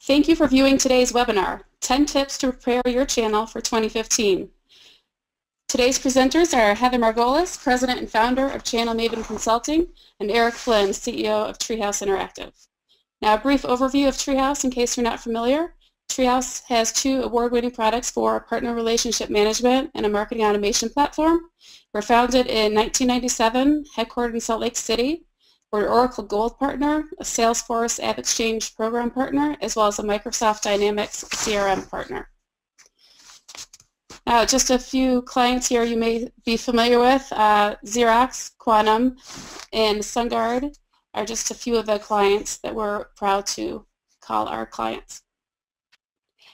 Thank you for viewing today's webinar, 10 Tips to Prepare Your Channel for 2015. Today's presenters are Heather Margolis, President and Founder of ChannelMe Consulting, and Eric Flynn, CEO of Treehouse Interactive. Now, a brief overview of Treehouse in case you're not familiar. Treehouse has 2 award-winning products for partner relationship management and a marketing automation platform. We're founded in 1997, headquartered in Salt Lake City. We're an Oracle Gold partner, a Salesforce AppExchange program partner, as well as a Microsoft Dynamics CRM partner. Now, just a few clients here you may be familiar with. Xerox, Quantum, and SunGard are just a few of the clients that we're proud to call our clients.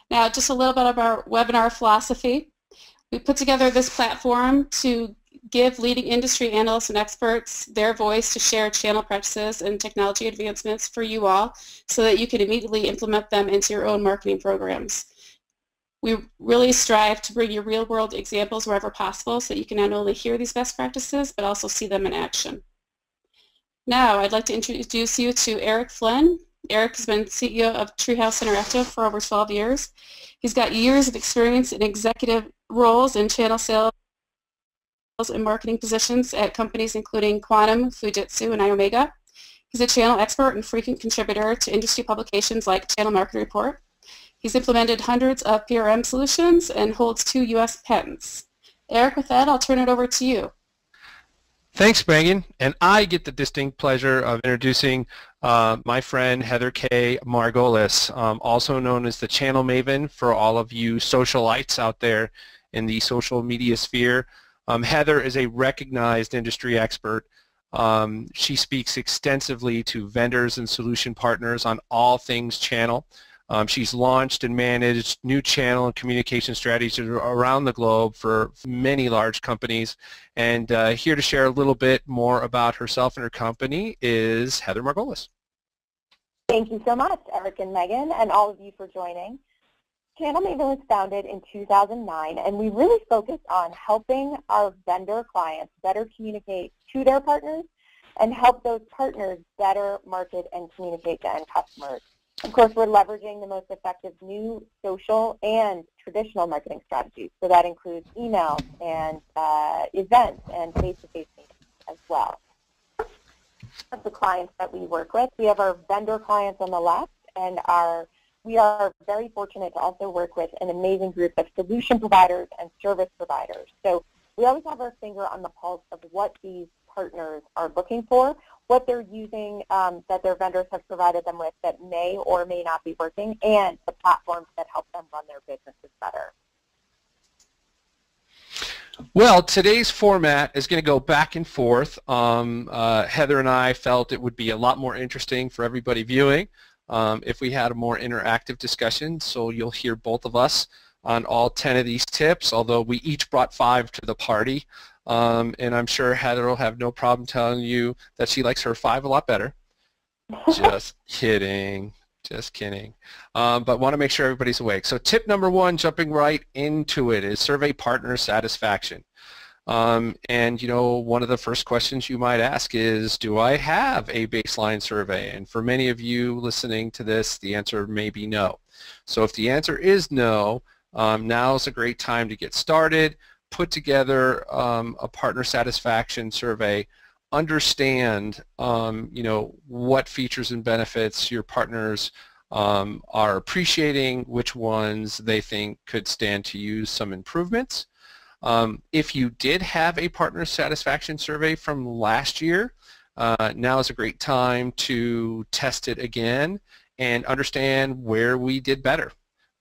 Now, just a little bit of our webinar philosophy. We put together this platform to give leading industry analysts and experts their voice to share channel practices and technology advancements for you all so that you can immediately implement them into your own marketing programs. We really strive to bring you real-world examples wherever possible so that you can not only hear these best practices but also see them in action. Now, I'd like to introduce you to Eric Flynn. Eric has been CEO of Treehouse Interactive for over 12 years. He's got years of experience in executive roles in channel sales and marketing positions at companies including Quantum, Fujitsu, and iOmega. He's a channel expert and frequent contributor to industry publications like Channel Market Report. He's implemented hundreds of PRM solutions and holds 2 U.S. patents. Eric, with that, I'll turn it over to you. Thanks, Megan. And I get the distinct pleasure of introducing my friend Heather K. Margolis, also known as the Channel Maven for all of you socialites out there in the social media sphere. Heather is a recognized industry expert. She speaks extensively to vendors and solution partners on all things channel. She's launched and managed new channel and communication strategies around the globe for many large companies. And here to share a little bit more about herself and her company is Heather Margolis. Thank you so much, Eric and Megan, and all of you for joining. ChannelMe was founded in 2009, and we really focus on helping our vendor clients better communicate to their partners and help those partners better market and communicate to end customers. Of course, we're leveraging the most effective new social and traditional marketing strategies, so that includes email and events and face-to-face meetings as well. Of the clients that we work with, we have our vendor clients on the left, and we are very fortunate to also work with an amazing group of solution providers and service providers. So we always have our finger on the pulse of what these partners are looking for, what they're using that their vendors have provided them with that may or may not be working, and the platforms that help them run their businesses better. Well, today's format is going to go back and forth. Heather and I felt it would be a lot more interesting for everybody viewing if we had a more interactive discussion, so you'll hear both of us on all 10 of these tips, although we each brought 5 to the party. And I'm sure Heather will have no problem telling you that she likes her 5 a lot better. Just kidding. Just kidding. But want to make sure everybody's awake. So tip number 1, jumping right into it, is survey partner satisfaction. And you know, one of the first questions you might ask is, do I have a baseline survey? And for many of you listening to this, the answer may be no. So if the answer is no, now is a great time to get started. Put together a partner satisfaction survey. Understand, you know, what features and benefits your partners are appreciating, which ones they think could stand to use some improvements. If you did have a partner satisfaction survey from last year, now is a great time to test it again and understand where we did better,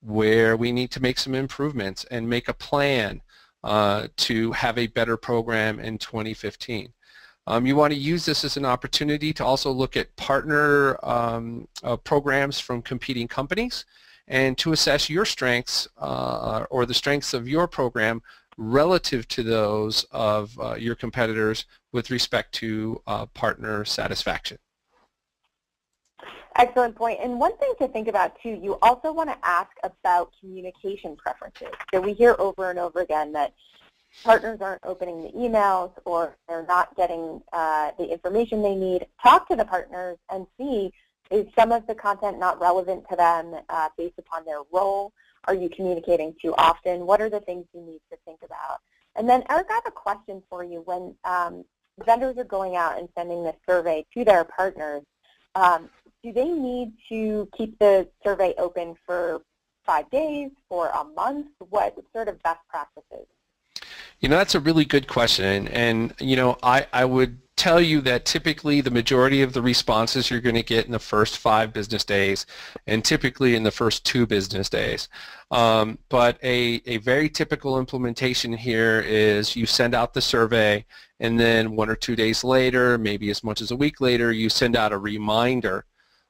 where we need to make some improvements, and make a plan to have a better program in 2015. You want to use this as an opportunity to also look at partner programs from competing companies and to assess your strengths or the strengths of your program relative to those of your competitors with respect to partner satisfaction. Excellent point. And one thing to think about, too, you also want to ask about communication preferences. So we hear over and over again that partners aren't opening the emails or they're not getting the information they need. Talk to the partners and see Is some of the content not relevant to them based upon their role? Are you communicating too often? What are the things you need to think about? And then, Eric, I have a question for you. When vendors are going out and sending this survey to their partners, do they need to keep the survey open for 5 days, for a month? What sort of best practices? You know, that's a really good question, and you know, I would tell you that typically the majority of the responses you're going to get in the first 5 business days, and typically in the first 2 business days. But a very typical implementation here is you send out the survey, and then 1 or 2 days later, maybe as much as a week later, you send out a reminder.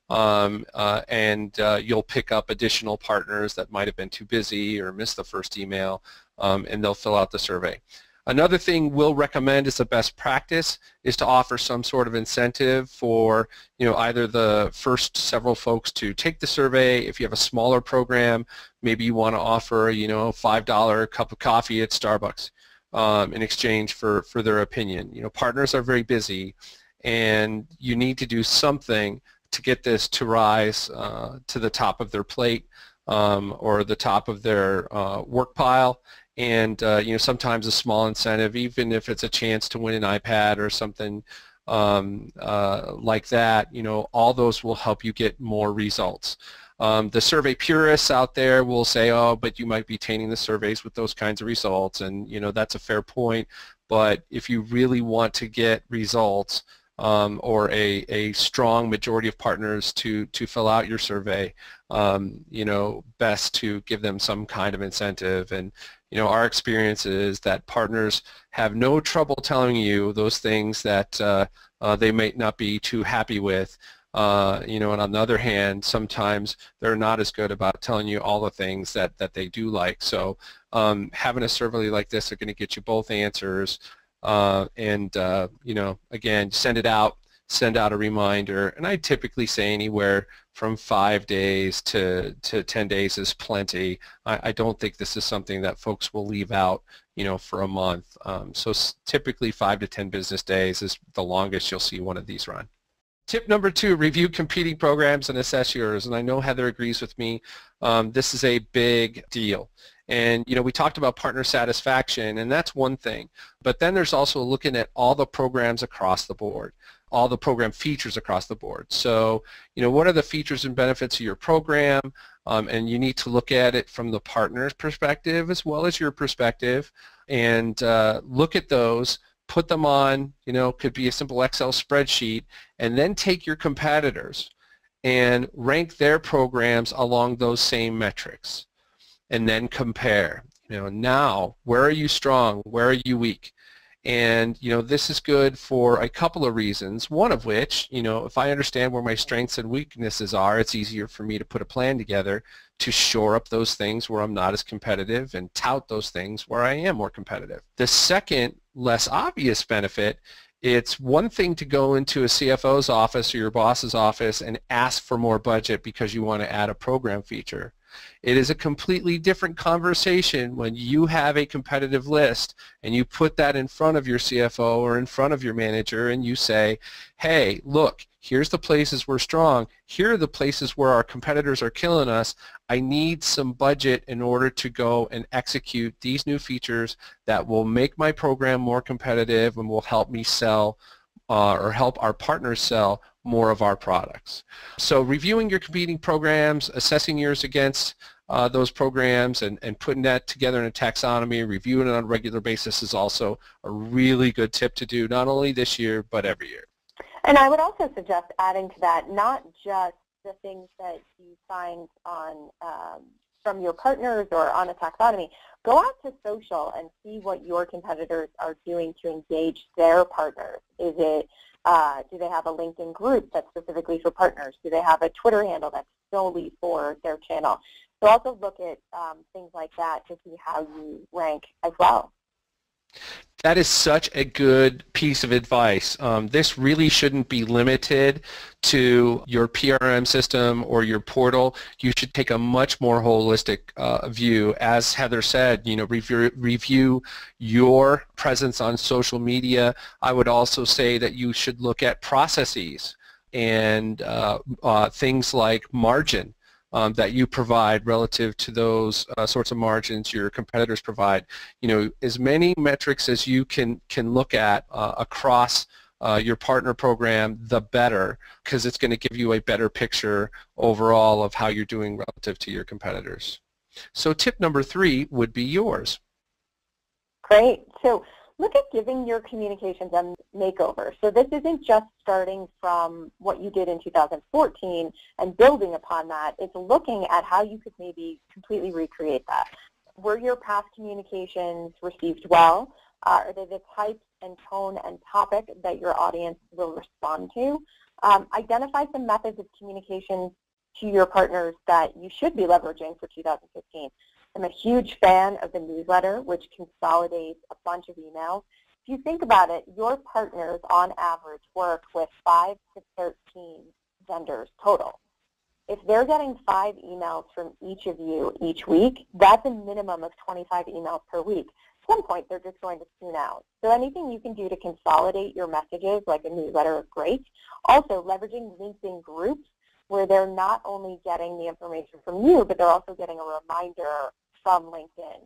You'll pick up additional partners that might have been too busy or missed the first email, and they'll fill out the survey. Another thing we'll recommend as a best practice is to offer some sort of incentive for, you know, either the first several folks to take the survey. If you have a smaller program, maybe you want to offer, you know, a $5 cup of coffee at Starbucks in exchange for their opinion. You know, partners are very busy, and you need to do something to get this to rise to the top of their plate or the top of their work pile. And you know, sometimes a small incentive, even if it's a chance to win an iPad or something like that, you know, all those will help you get more results. The survey purists out there will say, oh, but you might be tainting the surveys with those kinds of results, and you know, that's a fair point. But if you really want to get results, or a strong majority of partners to fill out your survey, you know, best to give them some kind of incentive. And you know, our experience is that partners have no trouble telling you those things that they may not be too happy with. You know, and on the other hand, sometimes they're not as good about telling you all the things that they do like. So having a survey like this are going to get you both answers. You know, again, send out a reminder, and I typically say anywhere from 5 days to 10 days is plenty. I don't think this is something that folks will leave out, you know, for a month. So typically 5 to 10 business days is the longest you'll see one of these run. Tip number 2, review competing programs and assess yours. And I know Heather agrees with me. This is a big deal. And you know, we talked about partner satisfaction, and that's one thing. But then there's also looking at all the programs across the board, all the program features across the board. So, you know, what are the features and benefits of your program? And you need to look at it from the partner's perspective as well as your perspective, and look at those, put them on, you know, could be a simple Excel spreadsheet, and then take your competitors and rank their programs along those same metrics, and then compare. You know, now, where are you strong? Where are you weak? And, you know, this is good for a couple of reasons, one of which, you know, if I understand where my strengths and weaknesses are, it's easier for me to put a plan together to shore up those things where I'm not as competitive and tout those things where I am more competitive. The second, less obvious benefit, it's one thing to go into a CFO's office or your boss's office and ask for more budget because you want to add a program feature. It is a completely different conversation when you have a competitive list and you put that in front of your CFO or in front of your manager and you say, hey, look, here's the places we're strong. Here are the places where our competitors are killing us. I need some budget in order to go and execute these new features that will make my program more competitive and will help me sell or help our partners sell more of our products. So reviewing your competing programs, assessing yours against those programs, and putting that together in a taxonomy, reviewing it on a regular basis is also a really good tip to do, not only this year, but every year. And I would also suggest adding to that not just the things that you find on from your partners or on a taxonomy. Go out to social and see what your competitors are doing to engage their partners. Is it do they have a LinkedIn group that's specifically for partners? Do they have a Twitter handle that's solely for their channel? So also look at things like that to see how you rank as well. That is such a good piece of advice. This really shouldn't be limited to your PRM system or your portal. You should take a much more holistic view. As Heather said, you know, review your presence on social media. I would also say that you should look at processes. and things like margin that you provide relative to those sorts of margins your competitors provide. You know, as many metrics as you can look at across your partner program, the better, because it's going to give you a better picture overall of how you're doing relative to your competitors. So tip number 3 would be yours. Great. So look at giving your communications a makeover. So this isn't just starting from what you did in 2014 and building upon that. It's looking at how you could maybe completely recreate that. Were your past communications received well? Are they the type and tone and topic that your audience will respond to? Identify some methods of communication to your partners that you should be leveraging for 2015. I'm a huge fan of the newsletter, which consolidates a bunch of emails. If you think about it, your partners on average work with 5 to 13 vendors total. If they're getting 5 emails from each of you each week, that's a minimum of 25 emails per week. At some point, they're just going to tune out. So anything you can do to consolidate your messages, like a newsletter, is great. Also, leveraging LinkedIn groups, where they're not only getting the information from you, but they're also getting a reminder from LinkedIn.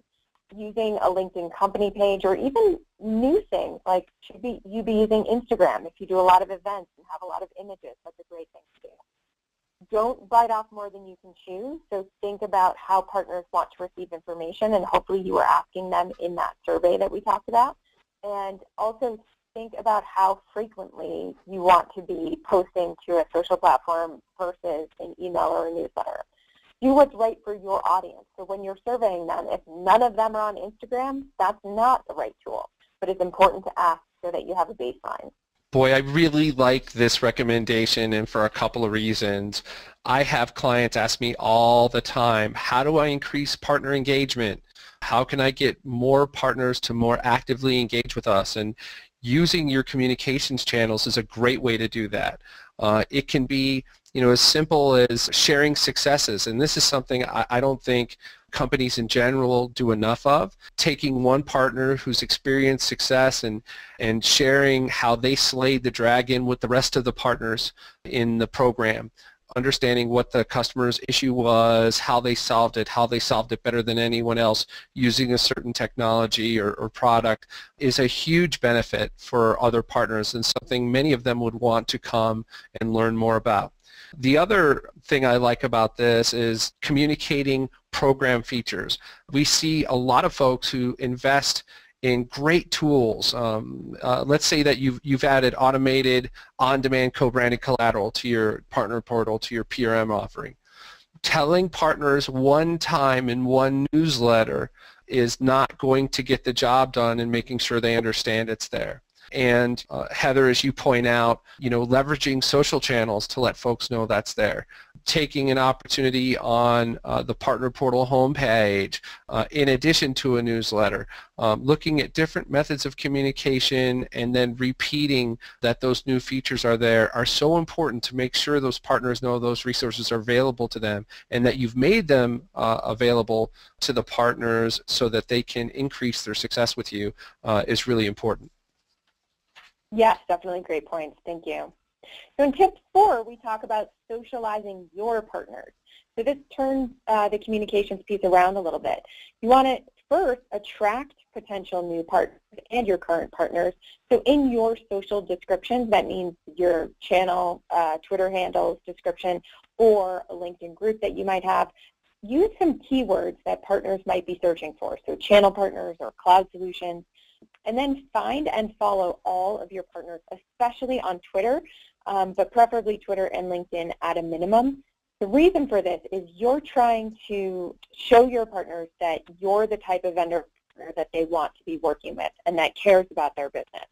Using a LinkedIn company page, or even new things like you be using Instagram. If you do a lot of events and have a lot of images, that's a great thing to do. Don't bite off more than you can chew, so think about how partners want to receive information, and hopefully you were asking them in that survey that we talked about. And also think about how frequently you want to be posting to a social platform versus an email or a newsletter. Do what's right for your audience. So when you're surveying them, if none of them are on Instagram, that's not the right tool. But it's important to ask so that you have a baseline. Boy, I really like this recommendation, and for a couple of reasons. I have clients ask me all the time, how do I increase partner engagement? How can I get more partners to more actively engage with us? And using your communications channels is a great way to do that. It can be, you know, as simple as sharing successes, and this is something I don't think companies in general do enough of. Taking one partner who's experienced success and sharing how they slayed the dragon with the rest of the partners in the program. Understanding what the customer's issue was, how they solved it better than anyone else using a certain technology or product is a huge benefit for other partners, and something many of them would want to come and learn more about. The other thing I like about this is communicating program features. We see a lot of folks who invest in great tools. Let's say that you've added automated on-demand co-branded collateral to your partner portal, to your PRM offering. Telling partners one time in one newsletter is not going to get the job done in making sure they understand it's there. And Heather, as you point out, you know, leveraging social channels to let folks know that's there. Taking an opportunity on the partner portal homepage, in addition to a newsletter, looking at different methods of communication and then repeating that those new features are there are so important to make sure those partners know those resources are available to them, and that you've made them available to the partners so that they can increase their success with you is really important. Yes, definitely great points. Thank you. So in tip 4, we talk about socializing your partners. So this turns the communications piece around a little bit. You want to first attract potential new partners and your current partners. So in your social descriptions, that means your channel, Twitter handles description, or a LinkedIn group that you might have, use some keywords that partners might be searching for. So channel partners or cloud solutions. And then find and follow all of your partners, especially on Twitter, but preferably Twitter and LinkedIn at a minimum. The reason for this is you're trying to show your partners that you're the type of vendor that they want to be working with and that cares about their business.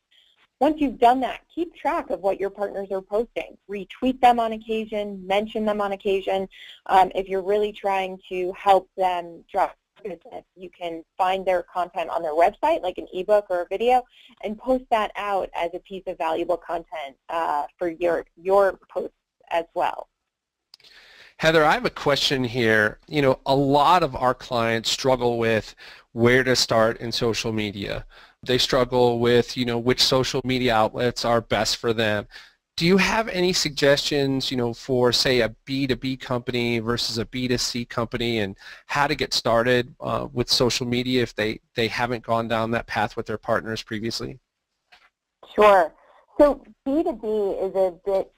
Once you've done that, keep track of what your partners are posting. Retweet them on occasion, mention them on occasion. If you're really trying to help them drive business, you can find their content on their website, like an ebook or a video, and post that out as a piece of valuable content for your posts as well. Heather, I have a question here. You know, a lot of our clients struggle with where to start in social media. They struggle with, you know, which social media outlets are best for them. Do you have any suggestions, for say a B2B company versus a B2C company, and how to get started with social media if they haven't gone down that path with their partners previously? Sure. So B2B is a bit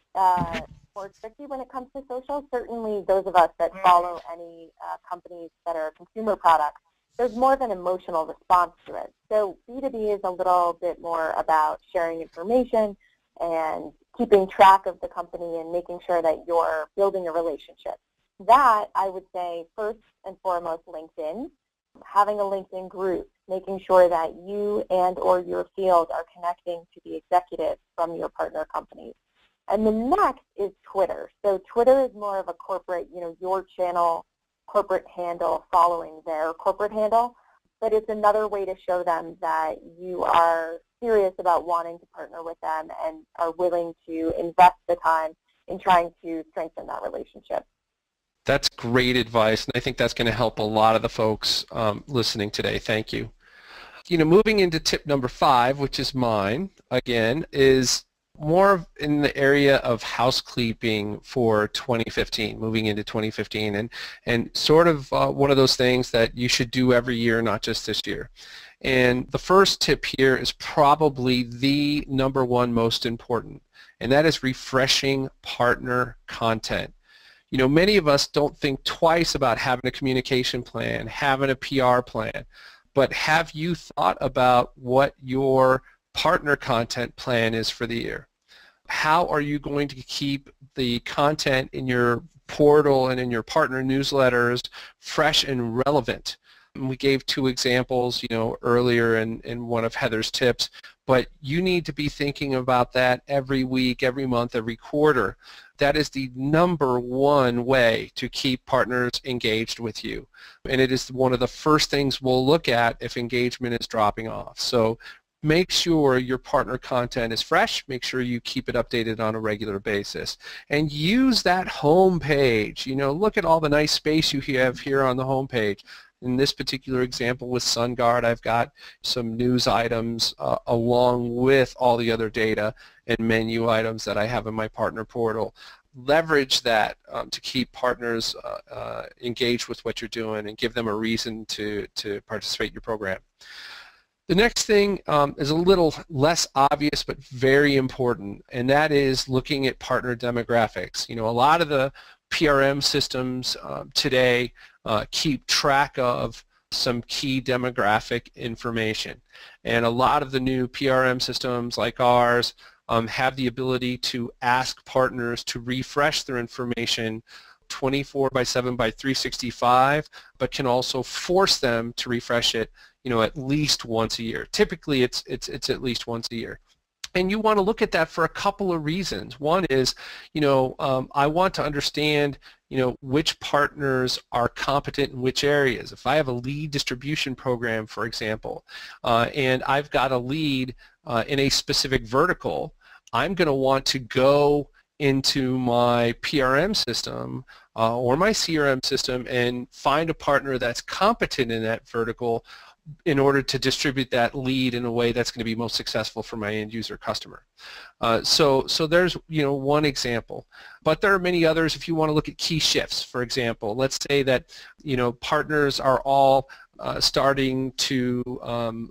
more tricky when it comes to social. Certainly those of us that follow any companies that are consumer products, there's more of an emotional response to it. So B2B is a little bit more about sharing information and keeping track of the company and making sure that you're building a relationship. That, I would say, first and foremost, LinkedIn. Having a LinkedIn group, making sure that you and or your field are connecting to the executives from your partner companies. And the next is Twitter. So Twitter is more of a corporate, your channel corporate handle following their corporate handle, but it's another way to show them that you are serious about wanting to partner with them and are willing to invest the time in trying to strengthen that relationship. That's great advice, and I think that's going to help a lot of the folks listening today. Thank you. Moving into tip number 5, which is mine, again, is more in the area of housekeeping for 2015, moving into 2015, and sort of one of those things that you should do every year, not just this year. And the first tip here is probably the number one most important, and that is refreshing partner content. Many of us don't think twice about having a communication plan, having a PR plan, but have you thought about what your partner content plan is for the year? How are you going to keep the content in your portal and in your partner newsletters fresh and relevant? And we gave 2 examples, earlier in one of Heather's tips, but you need to be thinking about that every week, every month, every quarter. That is the number one way to keep partners engaged with you. And it is one of the first things we'll look at if engagement is dropping off. So make sure your partner content is fresh. Make sure you keep it updated on a regular basis. And use that home page. Look at all the nice space you have here on the home page. In this particular example with SunGuard, I've got some news items along with all the other data and menu items that I have in my partner portal. Leverage that to keep partners engaged with what you're doing and give them a reason to participate in your program. The next thing is a little less obvious but very important, and that is looking at partner demographics. A lot of the PRM systems today keep track of some key demographic information, and a lot of the new PRM systems like ours have the ability to ask partners to refresh their information 24/7/365, but can also force them to refresh it at least once a year. Typically it's at least once a year. And you want to look at that for a couple of reasons. One is, I want to understand, which partners are competent in which areas. If I have a lead distribution program, for example, and I've got a lead in a specific vertical, I'm going to want to go into my PRM system or my CRM system and find a partner that's competent in that vertical in order to distribute that lead in a way that's going to be most successful for my end user customer. So there's one example, but there are many others. If you want to look at key shifts, for example, let's say that partners are all starting to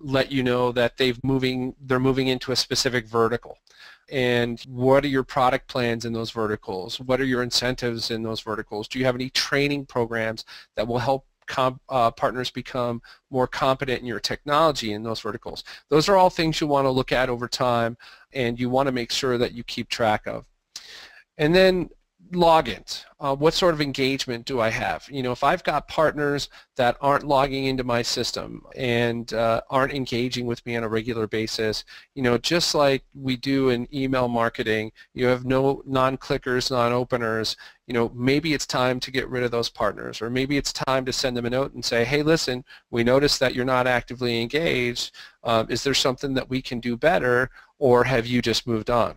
let you know that they're moving into a specific vertical. And what are your product plans in those verticals? What are your incentives in those verticals? Do you have any training programs that will help partners become more competent in your technology in those verticals? Those are all things you want to look at over time, and you want to make sure that you keep track of. And then logins. What sort of engagement do I have? If I've got partners that aren't logging into my system and aren't engaging with me on a regular basis, just like we do in email marketing, you have no non-clickers, non-openers, maybe it's time to get rid of those partners, or maybe it's time to send them a note and say, hey, listen, we noticed that you're not actively engaged. Is there something that we can do better, or have you just moved on?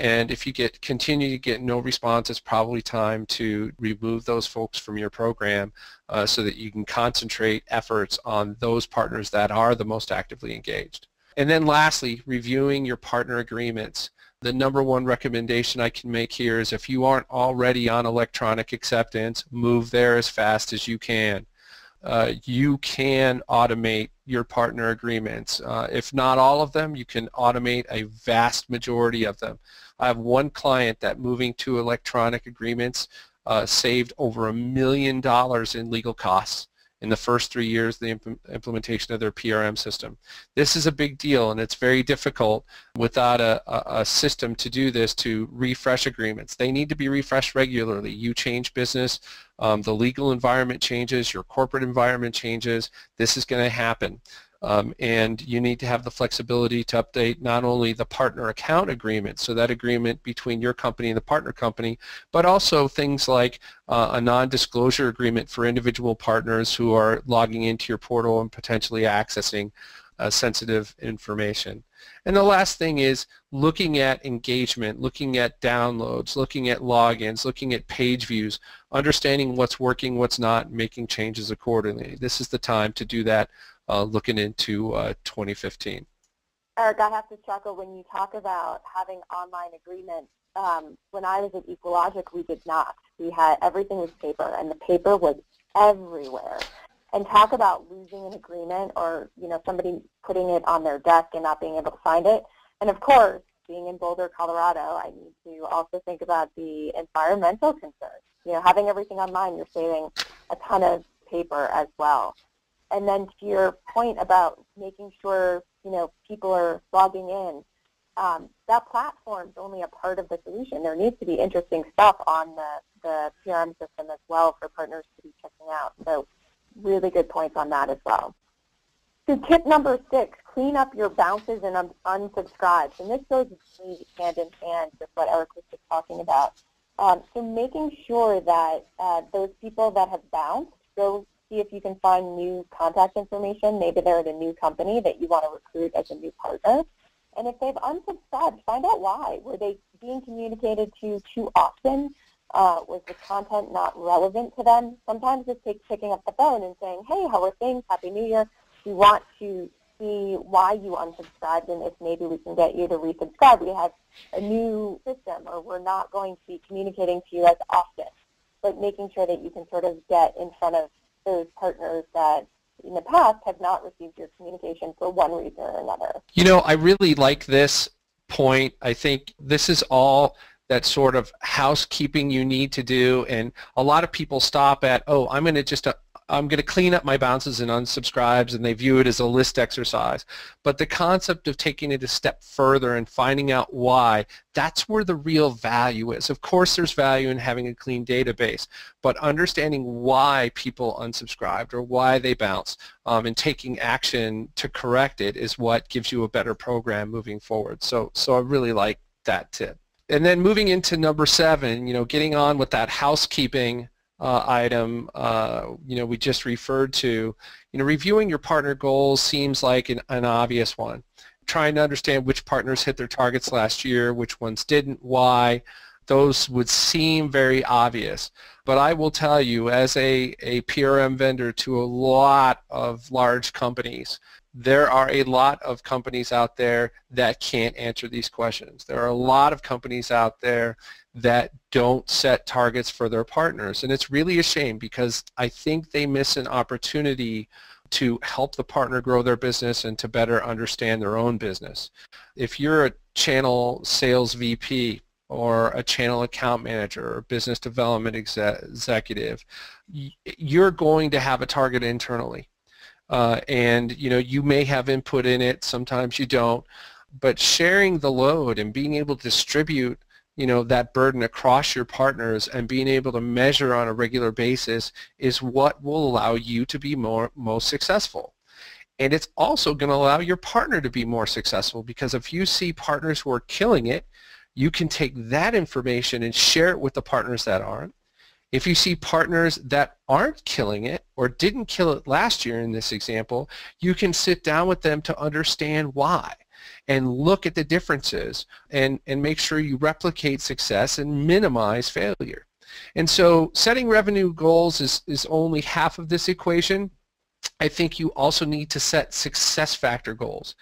And if you continue to get no response, it's probably time to remove those folks from your program so that you can concentrate efforts on those partners that are the most actively engaged. And then lastly, reviewing your partner agreements. the number one recommendation I can make here is if you aren't already on electronic acceptance, move there as fast as you can. You can automate your partner agreements. If not all of them, you can automate a vast majority of them. I have one client that moving to electronic agreements saved over $1 million in legal costs in the first 3 years of the implementation of their PRM system. This is a big deal, and it's very difficult without a system to do this, to refresh agreements. They need to be refreshed regularly. You change business, the legal environment changes, your corporate environment changes. This is going to happen. And you need to have the flexibility to update not only the partner account agreement, so that agreement between your company and the partner company, but also things like a non-disclosure agreement for individual partners who are logging into your portal and potentially accessing sensitive information. And the last thing is looking at engagement, looking at downloads, looking at logins, looking at page views, understanding what's working, what's not, making changes accordingly. This is the time to do that. Looking into 2015. Eric, I have to chuckle when you talk about having online agreements. When I was at Equalogic, we did not. We had, everything was paper, and the paper was everywhere. And talk about losing an agreement, or somebody putting it on their desk and not being able to find it. And of course, being in Boulder, Colorado, I need to also think about the environmental concerns. Having everything online, you're saving a ton of paper as well. And then to your point about making sure, people are logging in, that platform is only a part of the solution. There needs to be interesting stuff on the PRM system as well for partners to be checking out. So really good points on that as well. So tip number 6, clean up your bounces and unsubscribes. And this goes really hand in hand with what Eric was just talking about. So making sure that those people that have bounced, go see if you can find new contact information. Maybe they're at a new company that you want to recruit as a new partner. And if they've unsubscribed, find out why. Were they being communicated to too often? Was the content not relevant to them? Sometimes it takes picking up the phone and saying, hey, how are things? Happy New Year. We want to see why you unsubscribed, and if maybe we can get you to resubscribe. We have a new system, or we're not going to be communicating to you as often. But making sure that you can sort of get in front of those partners that in the past have not received your communication for one reason or another. I really like this point. I think this is all that sort of housekeeping you need to do, and a lot of people stop at, oh, I'm going to clean up my bounces and unsubscribes, and they view it as a list exercise. But the concept of taking it a step further and finding out why, that's where the real value is. Of course there's value in having a clean database, but understanding why people unsubscribed or why they bounced and taking action to correct it is what gives you a better program moving forward. So I really like that tip. And then moving into number 7, getting on with that housekeeping item, we just referred to, reviewing your partner goals seems like an obvious one. Trying to understand which partners hit their targets last year, which ones didn't, why, those would seem very obvious. But I will tell you, as a PRM vendor to a lot of large companies, there are a lot of companies out there that can't answer these questions. There are a lot of companies out there that don't set targets for their partners, and it's really a shame because I think they miss an opportunity to help the partner grow their business and to better understand their own business. If you're a channel sales VP or a channel account manager or business development executive, you're going to have a target internally. And you may have input in it, sometimes you don't, but sharing the load and being able to distribute that burden across your partners and being able to measure on a regular basis is what will allow you to be most successful. And it's also going to allow your partner to be more successful, because if you see partners who are killing it, you can take that information and share it with the partners that aren't. If you see partners that aren't killing it or didn't kill it last year in this example, you can sit down with them to understand why and look at the differences and make sure you replicate success and minimize failure. And so setting revenue goals is only half of this equation. I think you also need to set success factor goals.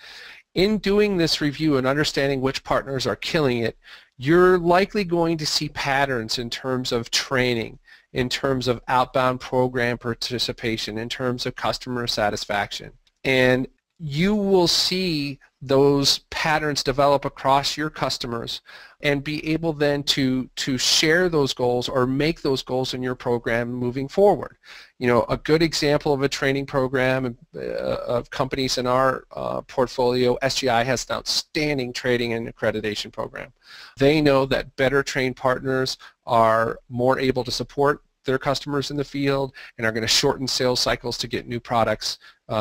In doing this review and understanding which partners are killing it, you're likely going to see patterns in terms of training, in terms of outbound program participation, in terms of customer satisfaction. And you will see those patterns develop across your customers and be able then to share those goals or make those goals in your program moving forward. You know, a good example of a training program of companies in our portfolio, SGI has an outstanding training and accreditation program. They know that better trained partners are more able to support their customers in the field and are going to shorten sales cycles to get new products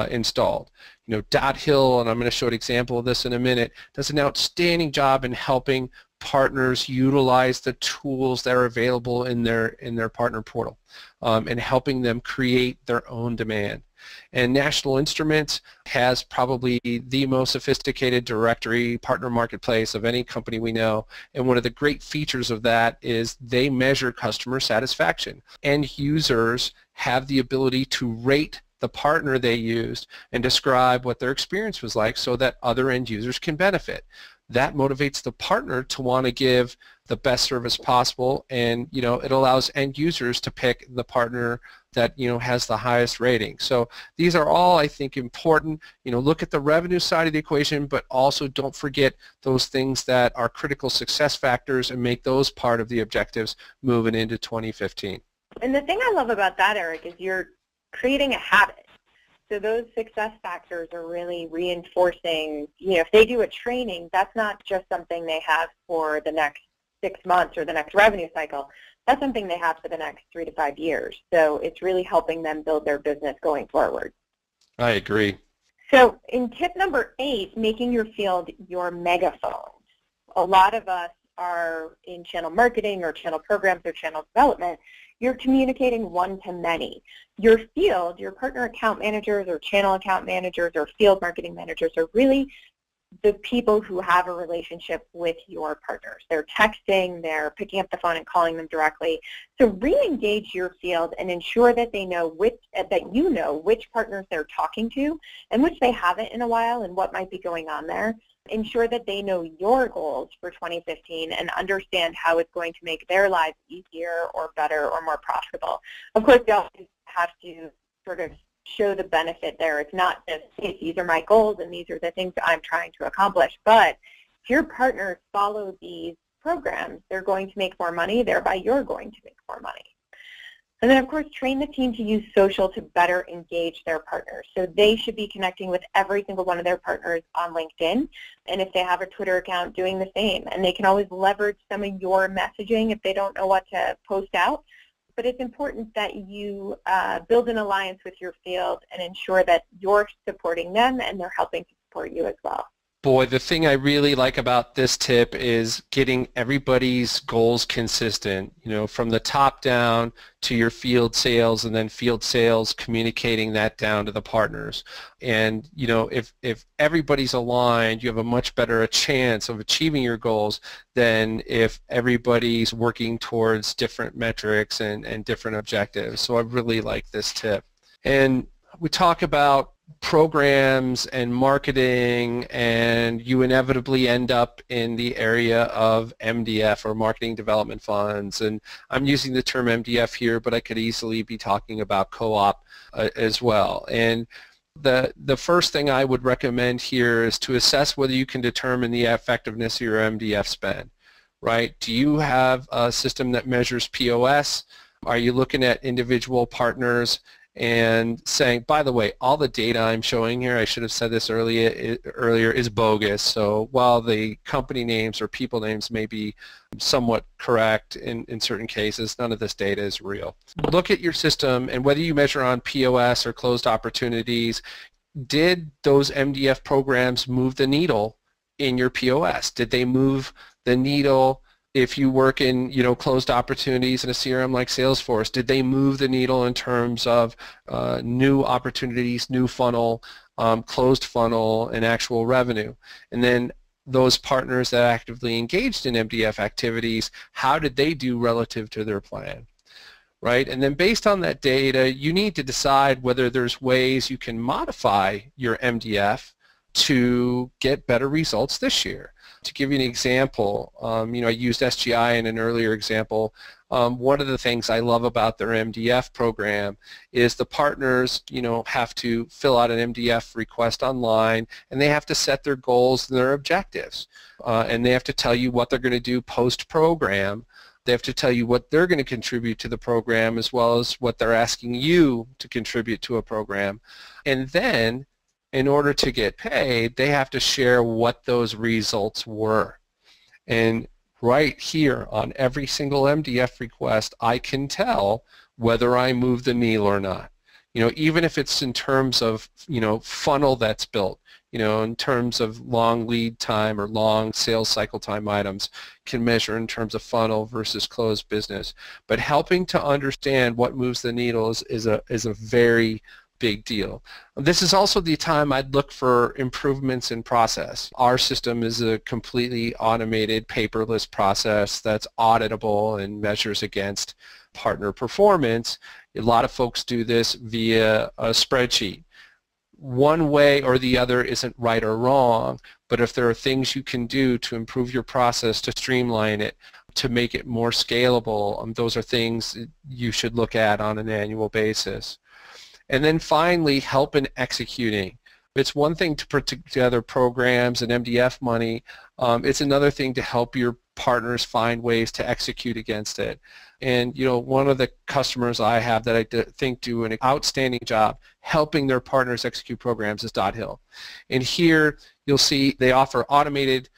installed. You know, Dot Hill, and I'm going to show an example of this in a minute, does an outstanding job in helping partners utilize the tools that are available in their partner portal and helping them create their own demand. And National Instruments has probably the most sophisticated directory partner marketplace of any company we know, and one of the great features of that is they measure customer satisfaction. End users have the ability to rate the partner they used and describe what their experience was like so that other end users can benefit. That motivates the partner to want to give the best service possible, and you know, it allows end users to pick the partner that, you know, has the highest rating. So these are all, I think, important. You know, look at the revenue side of the equation, but also don't forget those things that are critical success factors and make those part of the objectives moving into 2015. And the thing I love about that, Eric, is you're creating a habit. So those success factors are really reinforcing, you know, if they do a training, that's not just something they have for the next 6 months or the next revenue cycle. That's something they have for the next 3 to 5 years. So it's really helping them build their business going forward. I agree. So in tip number 8, making your field your megaphone. A lot of us are in channel marketing or channel programs or channel development. You're communicating one-to-many. Your field, your partner account managers or channel account managers or field marketing managers are really the people who have a relationship with your partners. They're texting, they're picking up the phone and calling them directly. So re-engage your field and ensure that they know that you know which partners they're talking to and which they haven't in a while and what might be going on there. Ensure that they know your goals for 2015 and understand how it's going to make their lives easier or better or more profitable. Of course, you always have to sort of show the benefit there. It's not just, hey, these are my goals and these are the things I'm trying to accomplish. But if your partners follow these programs, they're going to make more money, thereby you're going to make more money. And then, of course, train the team to use social to better engage their partners. So they should be connecting with every single one of their partners on LinkedIn. And if they have a Twitter account, doing the same. And they can always leverage some of your messaging if they don't know what to post out. But it's important that you build an alliance with your field and ensure that you're supporting them and they're helping to support you as well. Boy, the thing I really like about this tip is getting everybody's goals consistent, you know, from the top down to your field sales and then field sales communicating that down to the partners. And, you know, if everybody's aligned, you have a much better chance of achieving your goals than if everybody's working towards different metrics and different objectives. So I really like this tip. And we talk about programs and marketing, and you inevitably end up in the area of MDF or marketing development funds. And I'm using the term MDF here, but I could easily be talking about co-op as well. And the first thing I would recommend here is to assess whether you can determine the effectiveness of your MDF spend, right? Do you have a system that measures POS? Are you looking at individual partners and saying, by the way, all the data I'm showing here, I should have said this earlier, is bogus. So while the company names or people names may be somewhat correct in certain cases, none of this data is real. Look at your system, and whether you measure on POS or closed opportunities, did those MDF programs move the needle in your POS? Did they move the needle if you work in, you know, closed opportunities in a CRM like Salesforce? Did they move the needle in terms of new opportunities, new funnel, closed funnel, and actual revenue? And then those partners that actively engaged in MDF activities, how did they do relative to their plan? Right? And then based on that data, you need to decide whether there's ways you can modify your MDF to get better results this year. To give you an example, I used SGI in an earlier example. One of the things I love about their MDF program is the partners, have to fill out an MDF request online, and they have to set their goals and their objectives. And they have to tell you what they're going to do post-program. They have to tell you what they're going to contribute to the program as well as what they're asking you to contribute to a program. And then, in order to get paid, they have to share what those results were. And right here on every single MDF request, I can tell whether I move the needle or not. Even if it's in terms of, funnel that's built, in terms of long lead time or long sales cycle time items, can measure in terms of funnel versus closed business. But helping to understand what moves the needle is a very big deal. This is also the time I'd look for improvements in process. Our system is a completely automated, paperless process that's auditable and measures against partner performance. A lot of folks do this via a spreadsheet. One way or the other isn't right or wrong, but if there are things you can do to improve your process, to streamline it, to make it more scalable, those are things you should look at on an annual basis. And then finally, help in executing. It's one thing to put together programs and MDF money. It's another thing to help your partners find ways to execute against it. And one of the customers I have that I think do an outstanding job helping their partners execute programs is Dot Hill. And here you'll see they offer automated,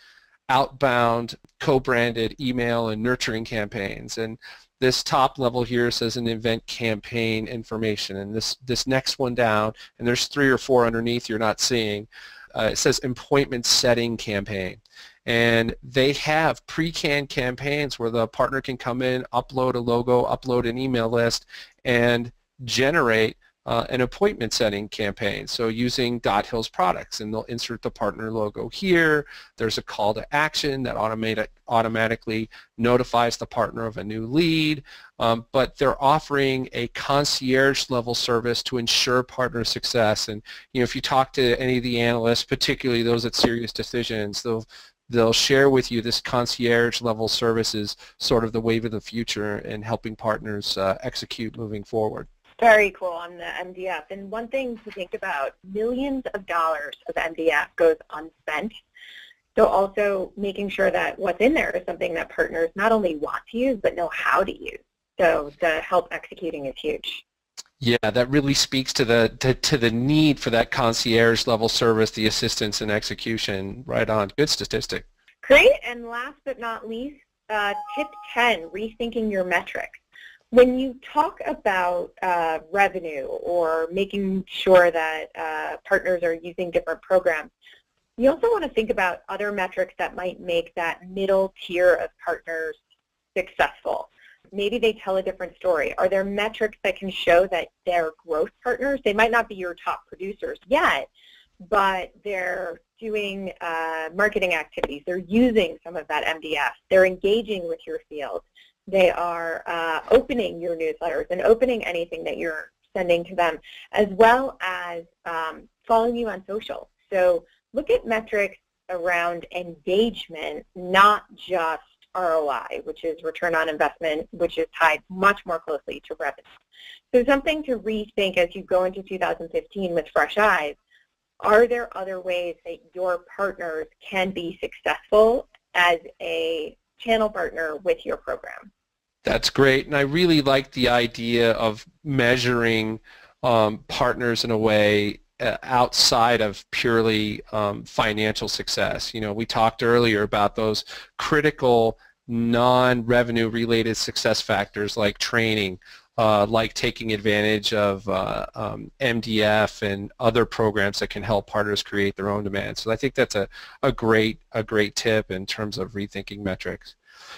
outbound, co-branded email and nurturing campaigns. And this top level here says an event campaign information, and this next one down, and there's 3 or 4 underneath you're not seeing, it says appointment setting campaign. And they have pre-canned campaigns where the partner can come in, upload a logo, upload an email list, and generate an appointment setting campaign. So using Dot Hill's products, and they'll insert the partner logo here. There's a call to action that automatically notifies the partner of a new lead. But they're offering a concierge level service to ensure partner success. And if you talk to any of the analysts, particularly those at Serious Decisions, they'll share with you this concierge level service is sort of the wave of the future in helping partners execute moving forward. Very cool on the MDF. And one thing to think about, millions of dollars of MDF goes unspent. So also making sure that what's in there is something that partners not only want to use, but know how to use. So the help executing is huge. Yeah, that really speaks to the need for that concierge level service, the assistance and execution. Right on. Good statistic. Great. And last but not least, tip 10, rethinking your metrics. When you talk about revenue or making sure that partners are using different programs, you also want to think about other metrics that might make that middle tier of partners successful. Maybe they tell a different story. Are there metrics that can show that they're growth partners? They might not be your top producers yet, but they're doing marketing activities. They're using some of that MDF. They're engaging with your field. They are opening your newsletters and opening anything that you're sending to them, as well as following you on social. So look at metrics around engagement, not just ROI, which is return on investment, which is tied much more closely to revenue. So something to rethink as you go into 2015 with fresh eyes. Are there other ways that your partners can be successful as a channel partner with your program? That's great, and I really like the idea of measuring partners in a way outside of purely financial success. We talked earlier about those critical non-revenue related success factors like training, like taking advantage of MDF and other programs that can help partners create their own demand. So I think that's a great tip in terms of rethinking metrics.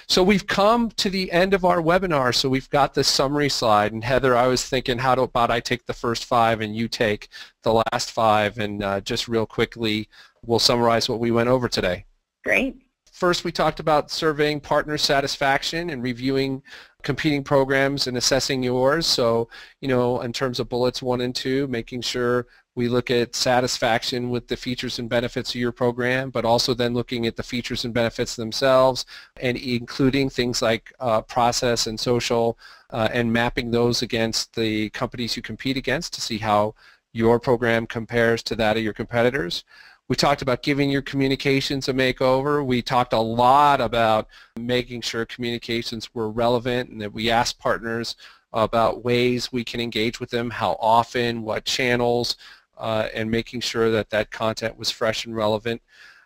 So we've come to the end of our webinar, so we've got this summary slide. And Heather, I was thinking, how about I take the first 5 and you take the last 5, and just real quickly, we'll summarize what we went over today. Great. First, we talked about surveying partner satisfaction and reviewing competing programs and assessing yours. So, you know, in terms of bullets 1 and 2, making sure we look at satisfaction with the features and benefits of your program, but also then looking at the features and benefits themselves and including things like process and social and mapping those against the companies you compete against to see how your program compares to that of your competitors. We talked about giving your communications a makeover. We talked a lot about making sure communications were relevant and that we asked partners about ways we can engage with them, how often, what channels, and making sure that that content was fresh and relevant.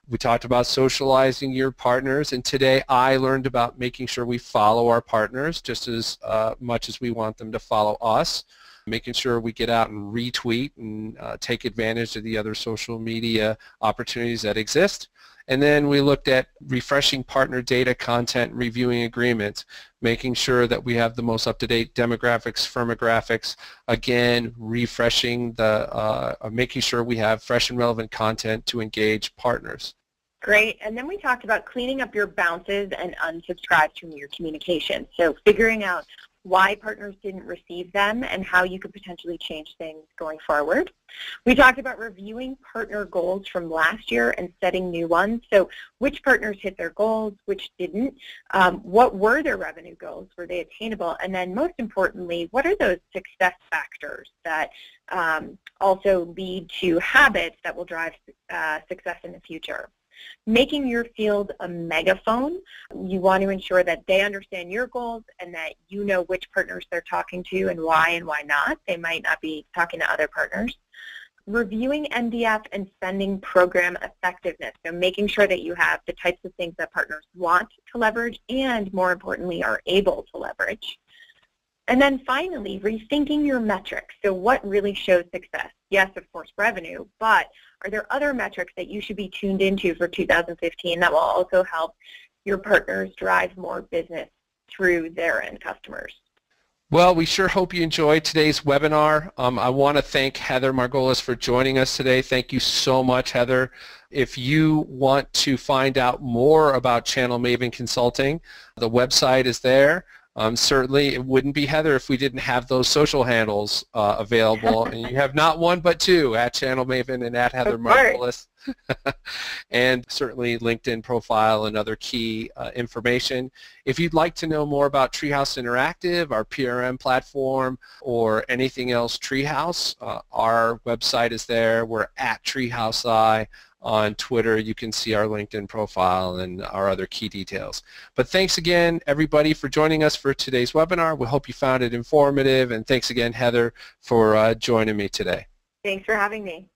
We talked about socializing your partners, and today I learned about making sure we follow our partners just as much as we want them to follow us, making sure we get out and retweet and take advantage of the other social media opportunities that exist. And then we looked at refreshing partner data, content, reviewing agreements, making sure that we have the most up-to-date demographics, firmographics, again, refreshing the, making sure we have fresh and relevant content to engage partners. Great. And then we talked about cleaning up your bounces and unsubscribes from your communication. So figuring out why partners didn't receive them and how you could potentially change things going forward. We talked about reviewing partner goals from last year and setting new ones. So which partners hit their goals, which didn't, what were their revenue goals, were they attainable, and then most importantly, what are those success factors that also lead to habits that will drive success in the future. Making your field a megaphone, you want to ensure that they understand your goals and that you know which partners they're talking to and why not. They might not be talking to other partners. Reviewing MDF and spending program effectiveness, so making sure that you have the types of things that partners want to leverage and, more importantly, are able to leverage. And then finally, rethinking your metrics. So what really shows success? Yes, of course, revenue, but are there other metrics that you should be tuned into for 2015 that will also help your partners drive more business through their end customers? Well, we sure hope you enjoyed today's webinar. I want to thank Heather Margolis for joining us today. Thank you so much, Heather. If you want to find out more about Channel Maven Consulting, the website is there. Certainly, it wouldn't be Heather if we didn't have those social handles available. And you have not one but two, at Channel Maven and at Heather Margolis. And certainly LinkedIn profile and other key information. If you'd like to know more about Treehouse Interactive, our PRM platform, or anything else Treehouse, our website is there. We're at TreehouseEye. On Twitter, you can see our LinkedIn profile and our other key details. But thanks again, everybody, for joining us for today's webinar. We hope you found it informative, and thanks again, Heather, for joining me today. Thanks for having me.